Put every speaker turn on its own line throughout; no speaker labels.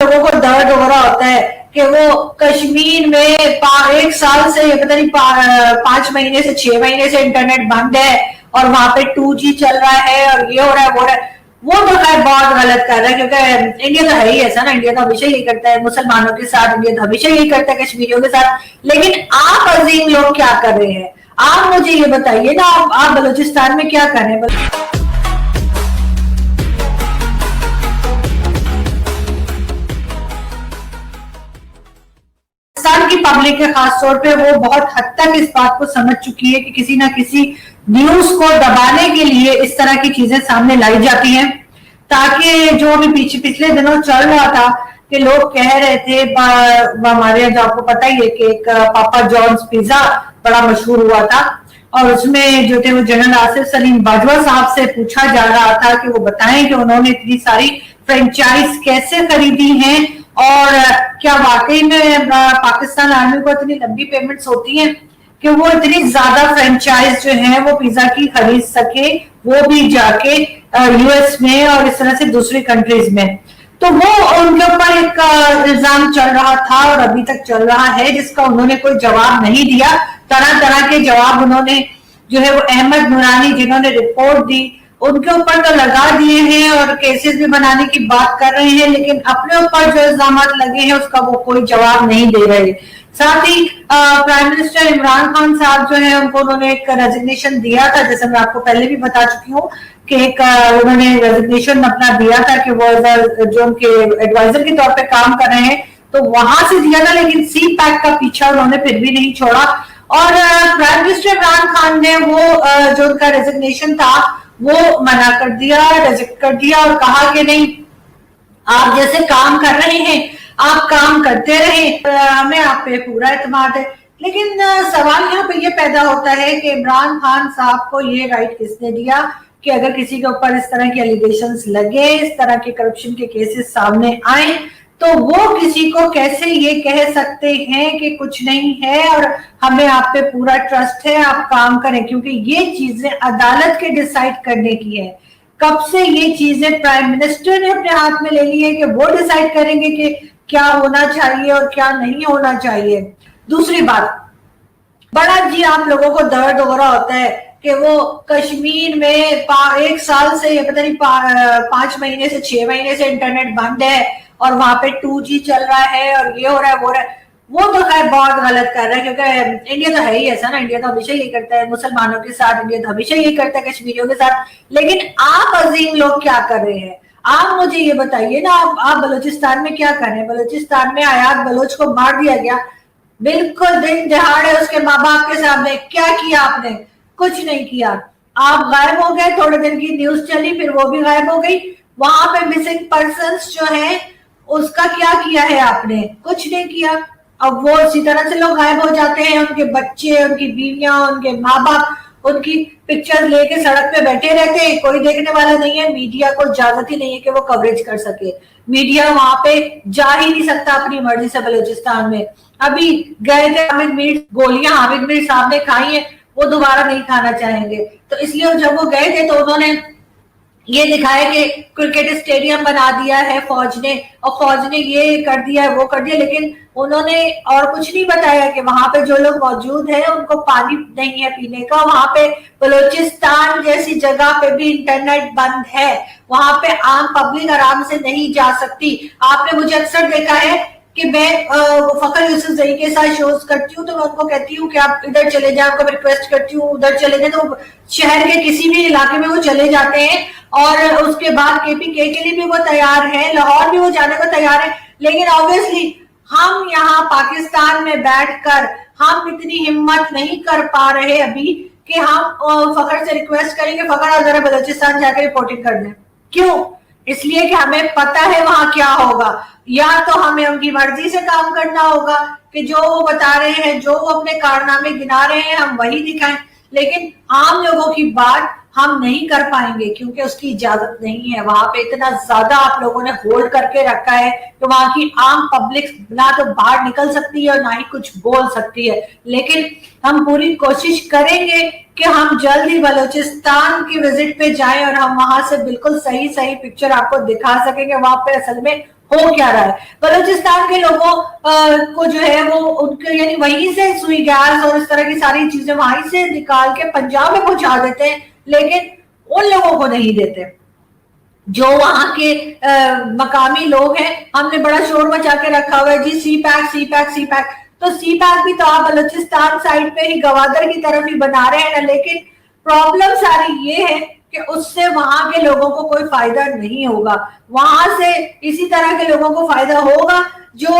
लोगों को दर्द हो रहा होता है कि वो कश्मीर में 1 साल से पता नहीं 5 महीने से 6 महीने से इंटरनेट बंद है और वहां पे 2G चल रहा है और ये हो रहा है वो हो रहा है, वो तो खैर बहुत गलत कर रहा है, क्योंकि इंडिया तो है ही ऐसा ना, इंडिया तो हमेशा यही करता है मुसलमानों के साथ, इंडिया तो हमेशा यही करता है कश्मीरियों के साथ। लेकिन आप अजीम लोग क्या कर रहे हैं, आप मुझे ये बताइए ना, आप बलूचिस्तान में क्या कर रहे हैं? पाकिस्तान की पब्लिक है खास तौर पे, वो बहुत हद तक इस बात को समझ चुकी है कि किसी ना किसी न्यूज को दबाने के लिए इस तरह की चीजें सामने लाई जाती हैं, ताकि जो अभी पिछले दिनों चल रहा था कि लोग कह रहे थे, हमारे यहाँ जो आपको पता ही है कि एक पापा जॉन्स पिज्जा बड़ा मशहूर हुआ था, और उसमें जो थे वो जनरल आसिफ सलीम बाजवा साहब से पूछा जा रहा था कि वो बताएं कि उन्होंने इतनी सारी फ्रेंचाइज कैसे खरीदी हैं और क्या वाकई में पाकिस्तान आर्मी को इतनी लंबी पेमेंट्स होती हैं कि वो इतनी ज्यादा फ्रेंचाइज जो है वो पिज्जा की खरीद सके, वो भी जाके यूएस में और इस तरह से दूसरी कंट्रीज में। तो वो उनके ऊपर एक इल्जाम चल रहा था और अभी तक चल रहा है, जिसका उन्होंने कोई जवाब नहीं दिया। तरह तरह के जवाब उन्होंने जो है वो अहमद नूरानी जिन्होंने रिपोर्ट दी उनके ऊपर तो लगा दिए हैं और केसेस भी बनाने की बात कर रहे हैं, लेकिन अपने ऊपर जो इल्जाम लगे हैं उसका वो कोई जवाब नहीं दे रहे। साथ ही प्राइम मिनिस्टर इमरान खान साहब जो है उनको उन्होंने एक रेजिग्नेशन दिया था, जैसे मैं आपको पहले भी बता चुकी हूँ कि एक उन्होंने रेजिग्नेशन अपना दिया था कि वो जो उनके एडवाइजर के तौर पे काम कर रहे हैं, तो वहां से दिया था, लेकिन सी पैक का पीछा उन्होंने फिर भी नहीं छोड़ा। और प्राइम मिनिस्टर इमरान खान ने वो जो उनका रेजिग्नेशन था वो मना कर दिया, रिजेक्ट कर दिया और कहा कि नहीं, आप जैसे काम कर रहे हैं आप काम करते रहे, हमें आप पे पूरा एतमाद है। लेकिन सवाल यहाँ पे ये पैदा होता है कि इमरान खान साहब को ये राइट किसने दिया कि अगर किसी के ऊपर इस तरह के एलिगेशंस लगे, इस तरह के करप्शन के केसेस सामने आए, तो वो किसी को कैसे ये कह सकते हैं कि कुछ नहीं है और हमें आप पे पूरा ट्रस्ट है, आप काम करें, क्योंकि ये चीजें अदालत के डिसाइड करने की है। कब से ये चीजें प्राइम मिनिस्टर ने अपने हाथ में ले ली है कि वो डिसाइड करेंगे कि क्या होना चाहिए और क्या नहीं होना चाहिए। दूसरी बात, बड़ा जी आप लोगों को दर्द हो रहा होता है कि वो कश्मीर में 1 साल से पता नहीं 5 महीने से 6 महीने से इंटरनेट बंद है और वहां पे 2G चल रहा है और ये हो रहा है वो हो रहा है, वो तो खैर बहुत गलत कर रहा है, क्योंकि इंडिया तो है ही ऐसा ना, इंडिया तो हमेशा यही करता है मुसलमानों के साथ, इंडिया तो हमेशा यही करता है कश्मीरियों के साथ। लेकिन आप अजीम लोग क्या कर रहे हैं, आप मुझे ये बताइए ना, आप बलूचिस्तान में क्या कर रहे हैं? बलूचिस्तान में आयात बलोच को मार दिया गया, बिल्कुल दिन दहाड़े उसके माँ बाप के सामने। क्या किया आपने? कुछ नहीं किया, आप गायब हो गए, थोड़े दिन की न्यूज चली फिर वो भी गायब हो गई। वहां पे मिसिंग पर्सन्स जो है उसका क्या किया है आपने? कुछ नहीं किया। अब वो इसी तरह से लोग गायब हो जाते हैं, उनके बच्चे, उनकी बीवियां, उनके माँ बाप उनकी पिक्चर लेके सड़क पे बैठे रहते हैं, कोई देखने वाला नहीं है। मीडिया को इजाजत ही नहीं है कि वो कवरेज कर सके, मीडिया वहां पे जा ही नहीं सकता अपनी मर्जी से बलूचिस्तान में। अभी गए थे हामिद मीर, गोलियां हामिद मीर साहब ने खाई है, वो दोबारा नहीं खाना चाहेंगे, तो इसलिए जब वो गए थे तो उन्होंने ये दिखाया कि क्रिकेट स्टेडियम बना दिया है फौज ने, और फौज ने ये कर दिया है वो कर दिया, लेकिन उन्होंने और कुछ नहीं बताया कि वहां पे जो लोग मौजूद हैं उनको पानी नहीं है पीने का। वहां पे बलूचिस्तान जैसी जगह पे भी इंटरनेट बंद है, वहां पे आम पब्लिक आराम से नहीं जा सकती। आपने मुझे अक्सर देखा है कि मैं फखर यूसुफजई के साथ शोज करती हूँ, तो मैं उनको कहती हूँ कि आप इधर चले जाए, उनको रिक्वेस्ट करती हूँ उधर चले जाए, तो शहर के किसी भी इलाके में वो चले जाते हैं और उसके बाद KPK के लिए भी वो तैयार है, लाहौर भी वो जाने को तैयार है। लेकिन ऑब्वियसली हम यहाँ पाकिस्तान में बैठकर हम इतनी हिम्मत नहीं कर पा रहे अभी कि हम फखर से रिक्वेस्ट करेंगे फखर जरा बलूचिस्तान जाकर रिपोर्टिंग कर दें। क्यों? इसलिए कि हमें पता है वहां क्या होगा, या तो हमें उनकी मर्जी से काम करना होगा कि जो वो बता रहे हैं, जो वो अपने कारनामे गिना रहे हैं हम वही दिखाएं, लेकिन आम लोगों की बात हम नहीं कर पाएंगे क्योंकि उसकी इजाजत नहीं है। वहां पे इतना ज्यादा आप लोगों ने होल्ड करके रखा है कि वहां की आम पब्लिक ना तो बाहर निकल सकती है और ना ही कुछ बोल सकती है। लेकिन हम पूरी कोशिश करेंगे कि हम जल्द ही बलूचिस्तान की विजिट पे जाएं और हम वहां से बिल्कुल सही सही पिक्चर आपको दिखा सकेंगे वहां पे असल में ہو کیا رہا ہے. بلوچستان کے لوگوں کو جو ہے وہ ان کے یعنی وہیں سے سوئی گیس اور اس طرح کی ساری چیزیں وہیں سے نکال کے پنجاب میں پہنچا دیتے ہیں, لیکن ان لوگوں کو نہیں دیتے جو وہاں کے مقامی لوگ ہیں. ہم نے بڑا شور مچا کے رکھا ہوا ہے جی سی پیک سی پیک سی پیک, تو سی پیک بھی تو آپ بلوچستان سائڈ پہ ہی گوادر کی طرف ہی بنا رہے ہیں نا, لیکن پرابلم ساری یہ ہے کہ اس سے وہاں کے لوگوں کو کوئی فائدہ نہیں ہوگا. وہاں سے اسی طرح کے لوگوں کو فائدہ ہوگا جو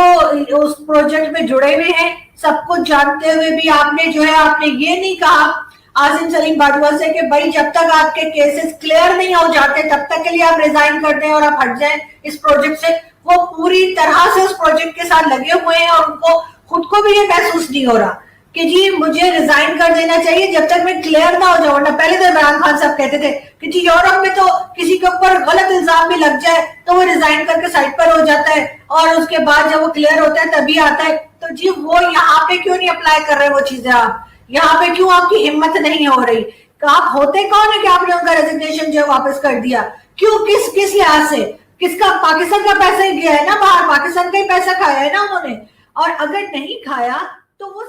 اس پروجیکٹ میں جڑے ہوئے ہیں. سب کچھ جانتے ہوئے بھی آپ نے جو ہے آپ نے یہ نہیں کہا عاصم سلیم باجوہ سے کہ بھائی جب تک آپ کے کیسز کلیئر نہیں ہو جاتے تب تک کے لیے آپ ریزائن کر دیں اور آپ ہٹ جائیں اس پروجیکٹ سے. وہ پوری طرح سے اس پروجیکٹ کے ساتھ لگے ہوئے ہیں اور ان کو خود کو بھی یہ محسوس نہیں ہو رہا کہ جی مجھے ریزائن کر دینا چاہیے جب تک میں کلیئر نہ ہو جاؤں. ورنہ پہلے تو عمران خان صاحب کہتے تھے کہ جی یورپ میں تو کسی کے اوپر غلط الزام بھی لگ جائے تو وہ ریزائن کر کے سائٹ پر ہو جاتا ہے اور اس کے بعد جب وہ کلیئر ہوتا ہے تبھی آتا ہے. تو جی وہ یہاں پہ کیوں نہیں اپلائی کر رہے وہ چیزیں, آپ یہاں پہ کیوں آپ کی ہمت نہیں ہو رہی؟ آپ ہوتے کون ہے کہ آپ نے ان کا ریزگنیشن جو ہے واپس کر دیا؟ کیوں, کس لحاظ سے؟ کس کا؟ پاکستان کا پیسہ ہی گیا ہے نا باہر, پاکستان کا ہی پیسہ کھایا ہے نا انہوں نے. اور اگر نہیں کھایا تو وہ